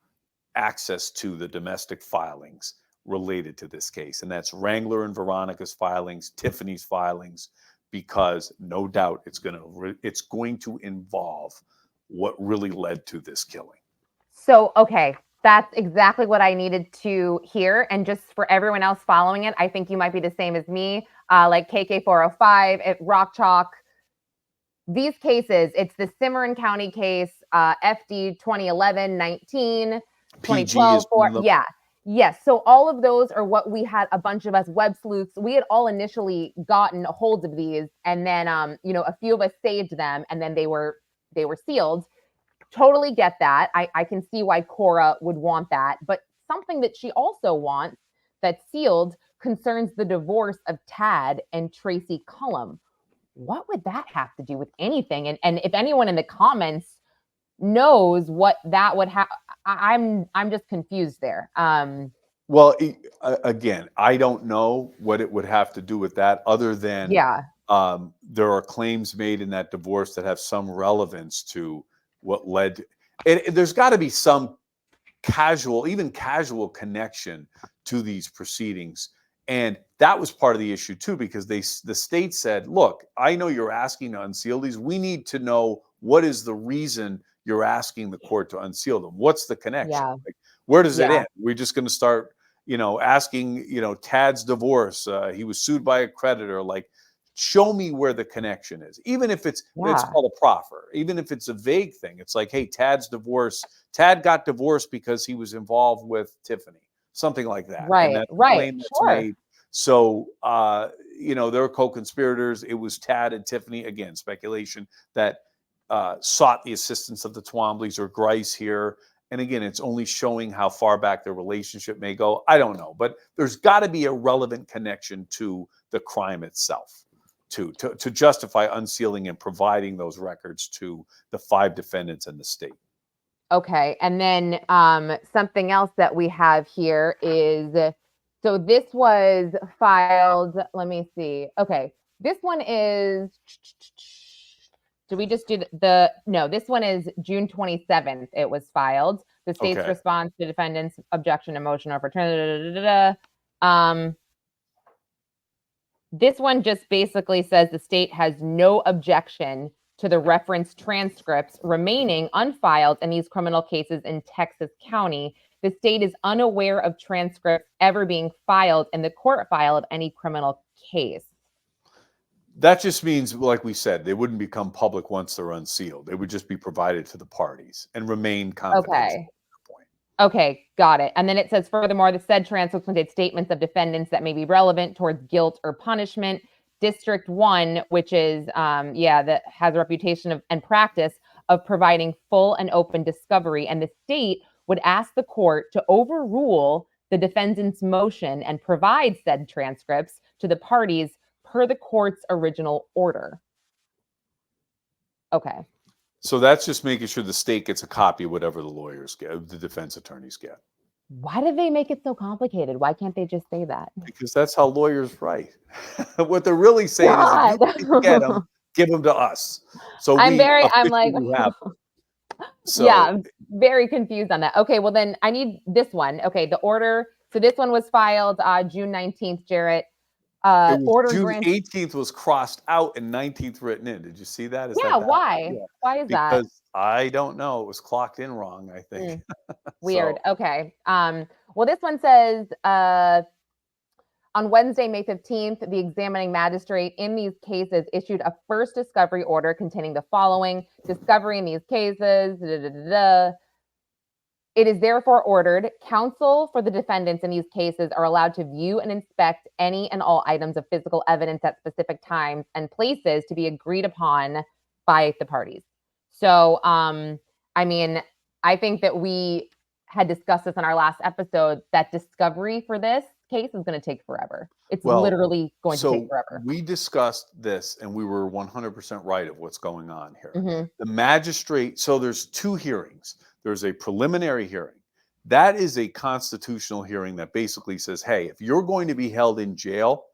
access to the domestic filings related to this case. And that's Wrangler and Veronica's filings, Tiffany's filings, because no doubt it's going to involve what really led to this killing. So, okay. That's exactly what I needed to hear. And just for everyone else following it, I think you might be the same as me, like KK405, at Rock Chalk. These cases, it's the Cimarron County case, FD 2011-19, 2012-4. Yeah. Yes. So all of those are what we had, a bunch of us web sleuths. We had all initially gotten a hold of these. And then, a few of us saved them and then they were sealed. Totally get that. I can see why Cora would want that. But something that she also wants that's sealed concerns the divorce of Tad and Tracy Cullum. What would that have to do with anything? And if anyone in the comments knows what that would have, I'm just confused there. Well, again, I don't know what it would have to do with that other than there are claims made in that divorce that have some relevance to what led to it. There's got to be some casual connection to these proceedings. And that was part of the issue too, because the state said, look, I know you're asking to unseal these. We need to know what is the reason you're asking the court to unseal them. What's the connection? Like, where does it end? We're just going to start, asking, Tad's divorce. He was sued by a creditor. Like, show me where the connection is. Even if it's called a proffer, even if it's a vague thing. It's like, hey, Tad's divorce. Tad got divorced because he was involved with Tiffany. Something like that. Right, and that's the claim that's made. So, they're co-conspirators. It was Tad and Tiffany, again, speculation, that sought the assistance of the Twombleys or Grice here. And again, it's only showing how far back their relationship may go. I don't know. But there's got to be a relevant connection to the crime itself to justify unsealing and providing those records to the 5 defendants in the state. Okay. And then something else that we have here is, so this was filed, let me see. Okay. This one is, did we just do no, this one is June 27th. It was filed. The state's response to defendant's objection to motion overturned. This one just basically says the state has no objection to the reference transcripts remaining unfiled in these criminal cases in Texas County. The state is unaware of transcripts ever being filed in the court file of any criminal case. That just means, like we said, they wouldn't become public once they're unsealed. They would just be provided to the parties and remain confidential at that point. Okay, got it. And then it says, furthermore, the said transcript contains statements of defendants that may be relevant towards guilt or punishment. District 1, which is, that has a reputation of and practice of providing full and open discovery. And the state would ask the court to overrule the defendant's motion and provide said transcripts to the parties per the court's original order. Okay. So that's just making sure the state gets a copy of whatever the lawyers get, the defense attorneys get. Why do they make it so complicated? Why can't they just say that? Because that's how lawyers write. What they're really saying is, if you can get them, give them to us. So I'm like, have them. So, yeah, I'm very confused on that. Okay, well then I need this one. Okay, the order. So this one was filed June 19th, Jarrett. Order June grant. 18th was crossed out and 19th written in. Did you see that? Is Yeah, that why? Yeah. Why is that? Because I don't know. It was clocked in wrong, I think. Weird. So. Okay. Well, this one says on Wednesday, May 15th, the examining magistrate in these cases issued a first discovery order containing the following: discovery in these cases. It is therefore ordered, counsel for the defendants in these cases are allowed to view and inspect any and all items of physical evidence at specific times and places to be agreed upon by the parties. So, I mean, I think that we had discussed this in our last episode, that discovery for this case is going to take forever. It's literally going to take forever. We discussed this and we were 100% right of what's going on here. Mm-hmm. The magistrate, so there's two hearings. There's a preliminary hearing. That is a constitutional hearing that basically says, hey, if you're going to be held in jail,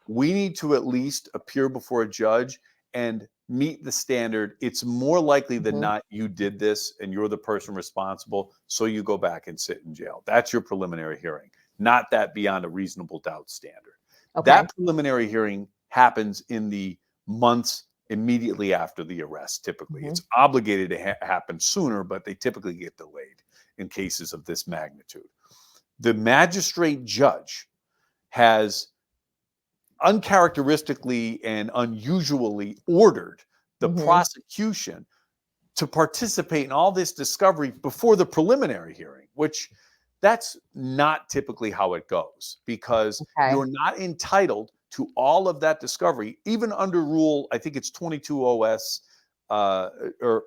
we need to at least appear before a judge and meet the standard. It's more likely than not you did this and you're the person responsible, so you go back and sit in jail. That's your preliminary hearing, not that beyond a reasonable doubt standard. Okay. That preliminary hearing happens in the months immediately after the arrest. Typically, it's obligated to happen sooner, but they typically get delayed in cases of this magnitude. The magistrate judge has uncharacteristically and unusually ordered the prosecution to participate in all this discovery before the preliminary hearing, which that's not typically how it goes, because you're not entitled to all of that discovery, even under rule, I think it's 22 OS, or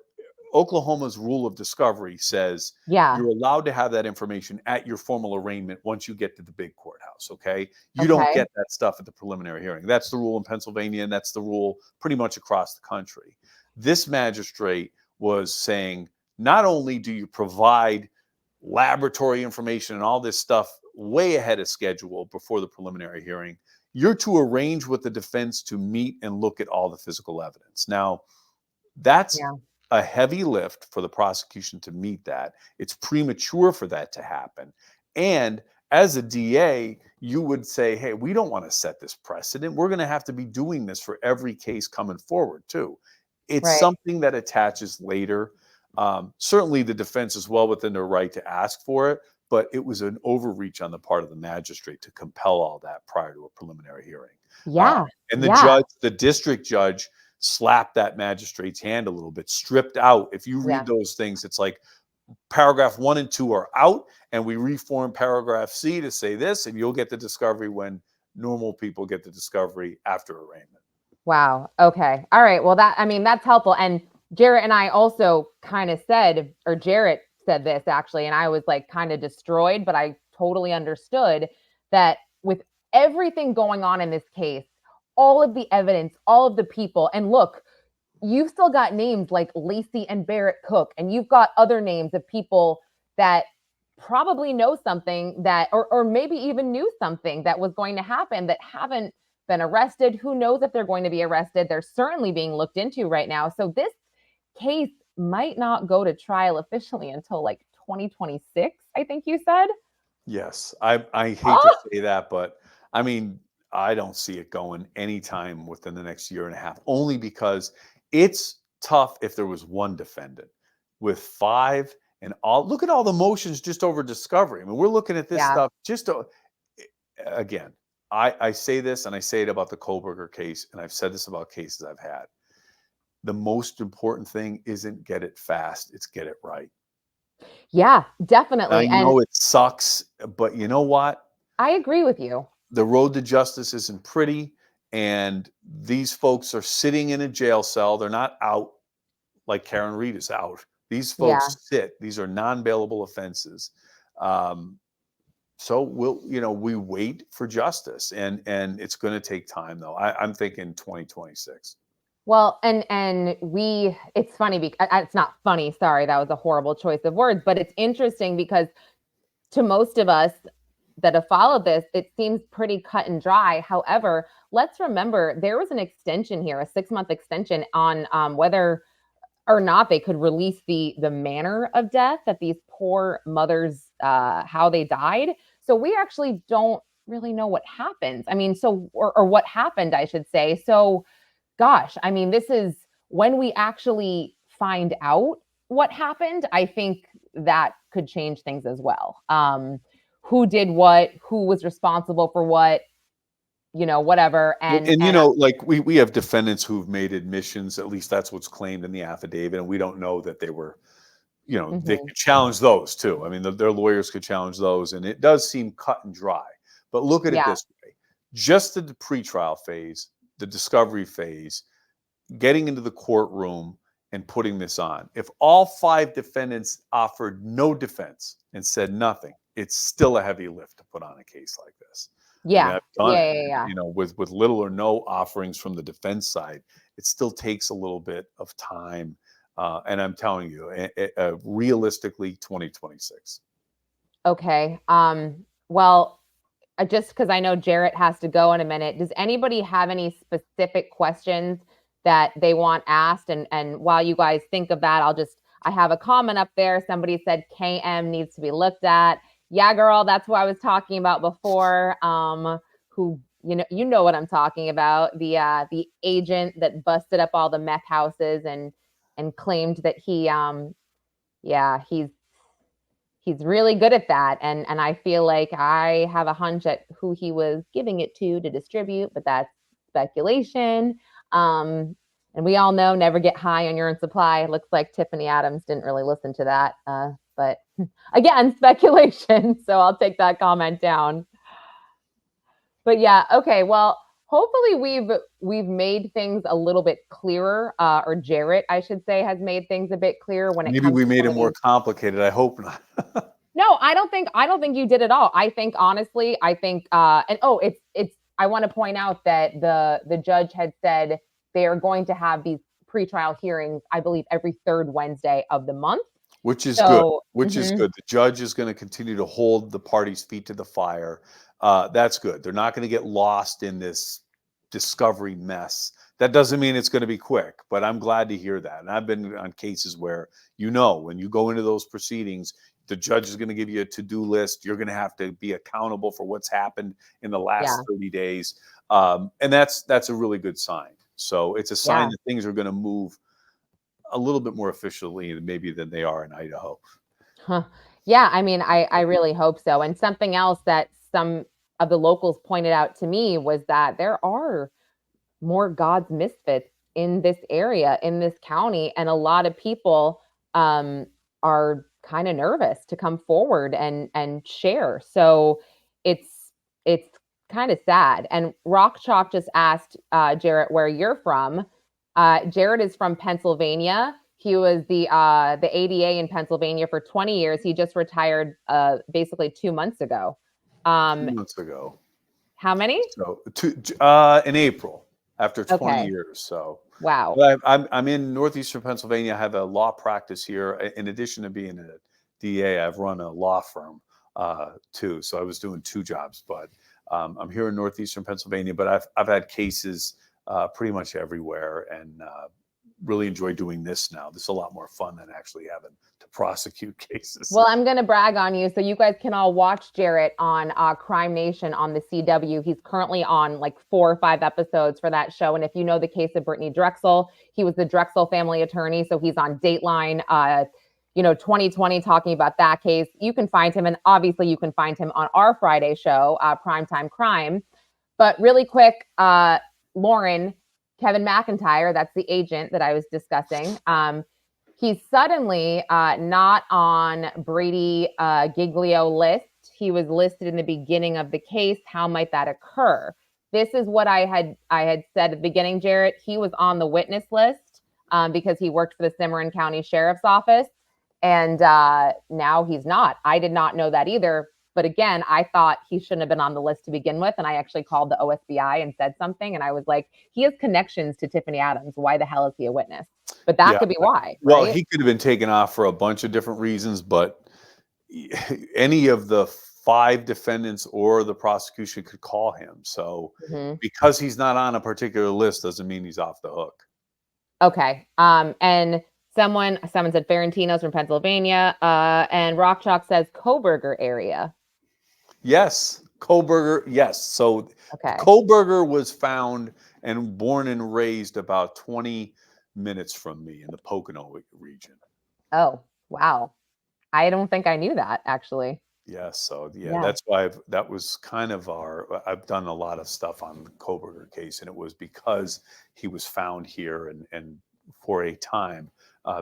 Oklahoma's rule of discovery says you're allowed to have that information at your formal arraignment once you get to the big courthouse, okay? You don't get that stuff at the preliminary hearing. That's the rule in Pennsylvania, and that's the rule pretty much across the country. This magistrate was saying, not only do you provide laboratory information and all this stuff way ahead of schedule before the preliminary hearing, you're to arrange with the defense to meet and look at all the physical evidence. Now, that's a heavy lift for the prosecution to meet that. It's premature for that to happen. And as a DA, you would say, hey, we don't want to set this precedent. We're going to have to be doing this for every case coming forward, too. It's something that attaches later. Certainly the defense is well within their right to ask for it, but it was an overreach on the part of the magistrate to compel all that prior to a preliminary hearing. And the district judge slapped that magistrate's hand a little bit, stripped out. If you read those things, it's like paragraph 1 and 2 are out, and we reform paragraph C to say this, and you'll get the discovery when normal people get the discovery after arraignment. Wow. Okay. All right. Well, that's helpful. And Jarrett and I also kind of said, or Jarrett said this actually, and I was like kind of destroyed, but I totally understood that with everything going on in this case, all of the evidence, all of the people, and look, you've still got names like Lacey and Barrett Cook, and you've got other names of people that probably know something that, or maybe even knew something that was going to happen that haven't been arrested. Who knows if they're going to be arrested? They're certainly being looked into right now. So this case might not go to trial officially until like 2026, I think you said. Yes. I hate to say that, but I mean, I don't see it going anytime within the next year and a half, only because it's tough if there was one defendant. With 5 and all, look at all the motions just over discovery. I mean, we're looking at this stuff just again, I say this, and I say it about the Kohlberger case, and I've said this about cases I've had. The most important thing isn't get it fast, it's get it right. Yeah, definitely. I And know it sucks, but you know what? I agree with you. The road to justice isn't pretty, and these folks are sitting in a jail cell. They're not out like Karen Reed is out. These Yeah. folks sit. These are non-bailable offenses. Um, so we wait for justice, and it's going to take time, though. I'm thinking 2026. Well, and it's funny because it's not funny. Sorry, that was a horrible choice of words, but it's interesting because to most of us that have followed this, it seems pretty cut and dry. However, let's remember there was an extension here, a 6-month extension on whether or not they could release the manner of death that these poor mothers how they died. So we actually don't really know what happens. I mean, or what happened, I should say. So gosh, I mean, this is when we actually find out what happened, I think that could change things as well. Who did what, who was responsible for what, whatever. And like we have defendants who've made admissions, at least that's what's claimed in the affidavit, and we don't know that they were, they Mhm. could challenge those too. I mean, their lawyers could challenge those, and it does seem cut and dry. But look at it Yeah. this way: just the pretrial phase, the discovery phase, getting into the courtroom and putting this on. If all 5 defendants offered no defense and said nothing, it's still a heavy lift to put on a case like this. I mean, Yeah. I've done Yeah. it, Yeah. Yeah. with little or no offerings from the defense side. It still takes a little bit of time, and I'm telling you, realistically, 2026. Okay. Well, just because I know Jarrett has to go in a minute, does anybody have any specific questions that they want asked? And while you guys think of that, I have a comment up there. Somebody said KM needs to be looked at. Yeah, girl, that's who I was talking about before. Who you know what I'm talking about. The agent that busted up all the meth houses and claimed that yeah, he's really good at that, and I feel like I have a hunch at who he was giving it to distribute, but that's speculation. And we all know never get high on your own supply. It looks like Tiffany Adams didn't really listen to that, but again, speculation. So I'll take that comment down. But yeah, okay. Well, hopefully we've made things a little bit clearer, or Jarrett, I should say, has made things a bit clearer when it Maybe comes we to made some it of more these. complicated. I hope not. No, I don't think you did at all. I think honestly, I think and oh, it's I want to point out that the judge had said they are going to have these pretrial hearings, I believe, every third Wednesday of the month. Which is good. So, Which is good. The judge is going to continue to hold the parties' feet to the fire. That's good. They're not going to get lost in this discovery mess. That doesn't mean it's going to be quick, but I'm glad to hear that. And I've been on cases where, when you go into those proceedings, the judge is going to give you a to-do list. You're going to have to be accountable for what's happened in the yeah, last 30 days. And that's a really good sign. So it's a sign yeah. that things are going to move a little bit more efficiently maybe than they are in Idaho. Huh. Yeah, I mean, I really hope so. And something else that some of the locals pointed out to me was that there are more God's misfits in this area, in this county, and a lot of people are kind of nervous to come forward and share. So it's kind of sad. And Rock Chalk just asked Jarrett where you're from. Jarrett is from Pennsylvania. He was the ADA in Pennsylvania for 20 years. He just retired basically 2 months ago. 2 months ago. How many? So in April, after 20 Okay. years. So Wow. but I'm in northeastern Pennsylvania. I have a law practice here. In addition to being a DA, I've run a law firm too. So I was doing 2 jobs, but I'm here in northeastern Pennsylvania. But I've had cases pretty much everywhere, and really enjoy doing this now. This is a lot more fun than actually having to prosecute cases. Well, I'm going to brag on you. So you guys can all watch Jarrett on Crime Nation on the CW. He's currently on like 4 or 5 episodes for that show. And if you know the case of Brittany Drexel, he was the Drexel family attorney. So he's on Dateline, 2020 talking about that case. You can find him. And obviously you can find him on our Friday show, Primetime Crime. But really quick, Lauren, Kevin McIntyre, that's the agent that I was discussing. He's suddenly not on Brady Giglio list. He was listed in the beginning of the case. How might that occur? This is what I had said at the beginning, Jarrett. He was on the witness list because he worked for the Cimarron County Sheriff's Office, and now he's not. I did not know that either. But again, I thought he shouldn't have been on the list to begin with. And I actually called the OSBI and said something. And I was like, he has connections to Tiffany Adams. Why the hell is he a witness? But that could be why. Well, right? he could have been taken off for a bunch of different reasons, but any of the 5 defendants or the prosecution could call him. So because he's not on a particular list doesn't mean he's off the hook. Okay. And someone said Ferrentinos from Pennsylvania. And Rock Chalk says Coburger area. Yes. Coburger. Yes. So Coburger was found and born and raised about 20 minutes from me in the Pocono region. Oh, wow. I don't think I knew that, actually. Yeah. So, that's why that was kind of I've done a lot of stuff on the Coburger case, and it was because he was found here. And for a time,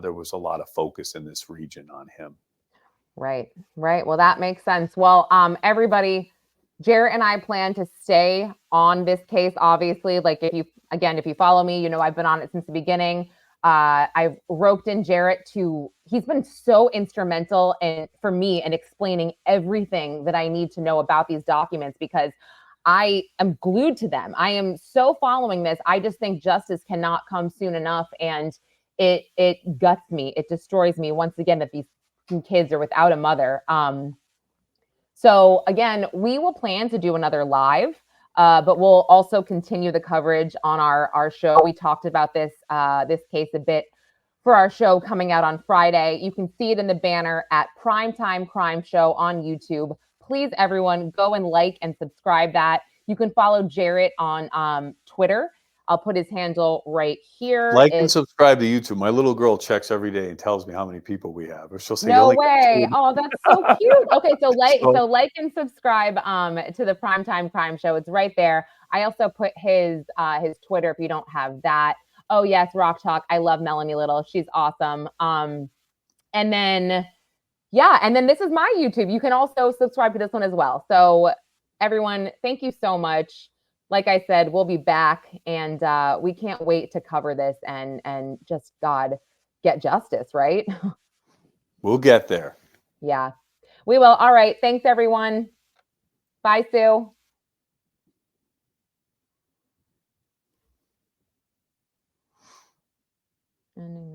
there was a lot of focus in this region on him. Right. Well, that makes sense. Well, everybody, Jarrett and I plan to stay on this case. Obviously, like if you follow me, you know, I've been on it since the beginning. I've roped in Jarrett he's been so instrumental for me in explaining everything that I need to know about these documents because I am glued to them. I am so following this. I just think justice cannot come soon enough. And it guts me. It destroys me once again that these kids are without a mother. So again, we will plan to do another live, but we'll also continue the coverage on our show. We talked about this case a bit for our show coming out on Friday. You can see it in the banner at Primetime Crime Show on YouTube. Please, everyone, go and like and subscribe that. You can follow Jarrett on Twitter. I'll put his handle right here. Like and subscribe to YouTube. My little girl checks every day and tells me how many people we have. Or she'll say, "No way! Oh, that's so cute." Okay, so like and subscribe to the Primetime Crime Show. It's right there. I also put his Twitter if you don't have that. Oh yes, Rock Talk. I love Melanie Little. She's awesome. And then this is my YouTube. You can also subscribe to this one as well. So everyone, thank you so much. Like I said, we'll be back, and we can't wait to cover this and just get justice, right? We'll get there. Yeah, we will. All right. Thanks, everyone. Bye, Sue.